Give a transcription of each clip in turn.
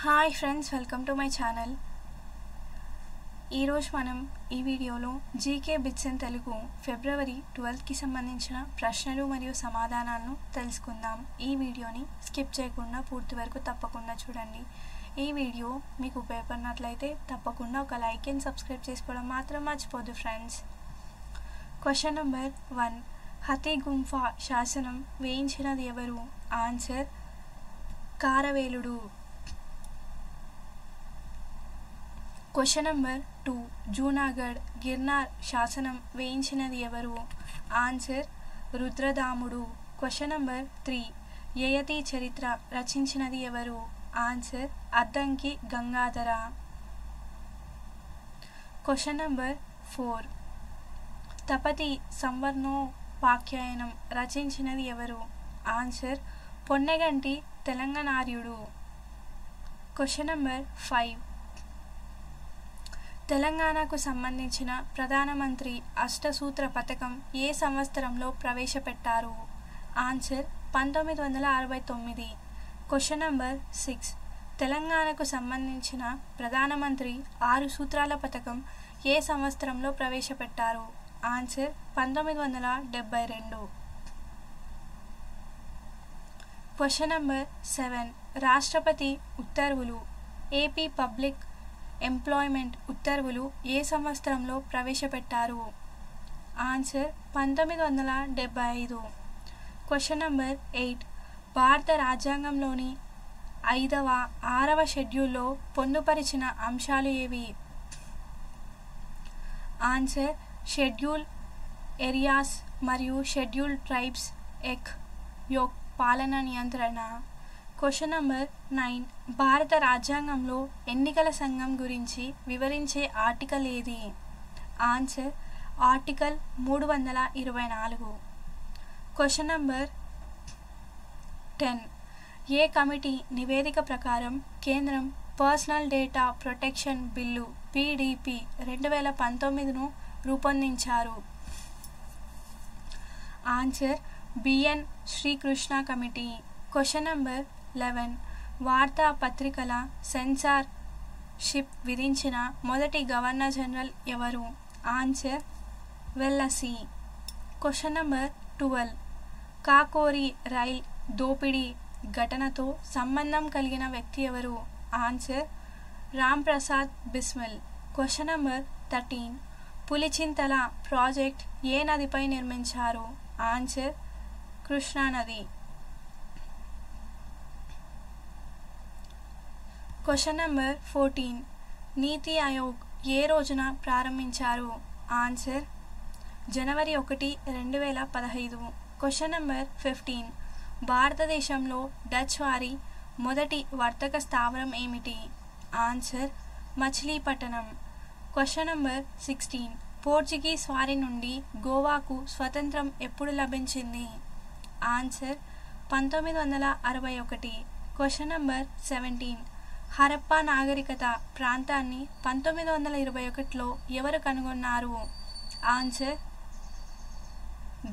Hi friends, welcome to my channel. ఈరోజు మనం ఈ వీడియోలో జీకే బిట్స్ ఇన్ తెలుగు ఫిబ్రవరి 12కి సంబంధించిన ప్రశ్నలు మరియు సమాధానాలను తెలుసుకుందాం. ఈ వీడియోని స్కిప్ చేయకుండా పూర్తి వరకు తప్పకుండా చూడండి. ఈ వీడియో మీకు ఉపయోగపడినట్లయితే తప్పకుండా ఒక లైక్ అండ్ సబ్స్క్రైబ్ చేసుకోవడం మాత్రం మర్చిపోద్దు friends. Question number 1. Hathi Gumpha శాసనం వేయించినది ఎవరు? ఆన్సర్ కారవేలుడు. Question number 2. జూనాగఢ్ గిర్నార్ శాసనం వేయించినది ఎవరు? ఆన్సర్ రుద్రదాముడు. Question number 3. యయతి చరిత్ర రచించినది ఎవరు? Answer Addanki Gangadhara. Question number 4. Tapati Samvaranopakhyanam రచించినది ఎవరు? Answer Ponneganti Telanganaryudu. Question number 5. తెలంగాణకు సంబంధించిన ప్రధానమంత్రి అష్టసూత్ర పథకం ఏ సంవత్సరంలో ప్రవేశపెట్టారు? ఆన్సర్ 1969. Question number 6. తెలంగాణకు సంబంధించిన ప్రధానమంత్రి 6 సూత్రాల పథకం ఏ సంవత్సరంలో ప్రవేశపెట్టారు? ఆన్సర్ 1972. Question number 7. రాష్ట్రపతి ఉత్తర్వులు ఏపీ పబ్లిక్ ఎంప్లాయ్మెంట్ ఉత్తర్వులు ఏ సంవత్సరంలో ప్రవేశపెట్టారు? ఆన్సర్ 1975. Question number 8. భారత రాజ్యాంగంలోని 5వ 6వ షెడ్యూల్లో పొందుపరిచిన అంశాలు ఏవి? ఆన్సర్ షెడ్యూల్ ఏరియాస్ మరియు షెడ్యూల్ ట్రైబ్స్ యొక్క పాలన నియంత్రణ. Question number 9. భారత రాజ్యాంగంలో ఎన్నికల సంఘం గురించి వివరించే ఆర్టికల్ ఏది? Answer article 324. Question number 10. ఏ కమిటీ నివేదిక ప్రకారం కేంద్రం personal data protection bill PDP 2019ను రూపొందించారు? Answer BN Srikrishna committee. Question number 11. వార్తా పత్రికల సెన్సార్షిప్ విధించిన మొదటి గవర్నర్ జనరల్ ఎవరు? ఆన్సర్ వెల్లసి. Question number 12. కాకోరి రైల్ దోపిడీ ఘటనతో సంబంధం కలిగిన వ్యక్తి ఎవరు? Answer Ramprasad Bismil. Question number 13. Pulichintala project ఏ నదిపై నిర్మించారు? ఆన్సర్ కృష్ణానది. Question number 14. నీతి ఆయోగ్ ఏ రోజున ప్రారంభించారు? ఆన్సర్ జనవరి 1, 2015. Question number 15. భారతదేశంలో డచ్ వారి మొదటి వర్తక స్థావరం ఏమిటి? Answer Machilipatnam. Question number 16. Portuguese వారి నుండి గోవాకు స్వతంత్రం ఎప్పుడు లభించింది? ఆన్సర్ 1961. Question number 17. హరప్పా నాగరికత ప్రాంతాన్ని 1921లో ఎవరు కనుగొన్నారు? Answer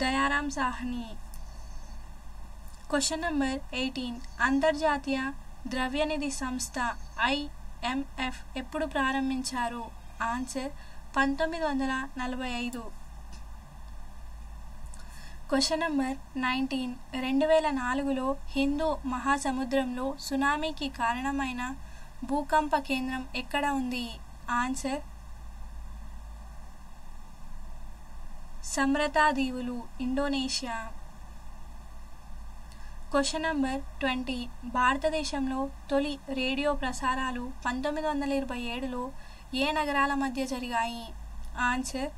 Dayaram Sahni. Question number 18. అంతర్జాతీయ ద్రవ్యనిధి సంస్థ IMF ఎప్పుడు ప్రారంభించారు? ఆన్సర్ 1945. Question number 19. 2004లో హిందూ మహాసముద్రంలో సునామీకి కారణమైన భూకంప కేంద్రం ఎక్కడ ఉంది? ఆన్సర్ సమ్రతా దీవులు, ఇండోనేషియా. Question number 20. భారతదేశంలో తొలి రేడియో ప్రసారాలు 1927లో ఏ నగరాల మధ్య జరిగాయి? ఆన్సర్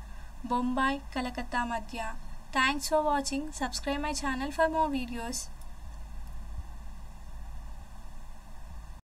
బొంబాయి, కలకత్తా మధ్య. Thanks for watching. Subscribe my channel for more videos.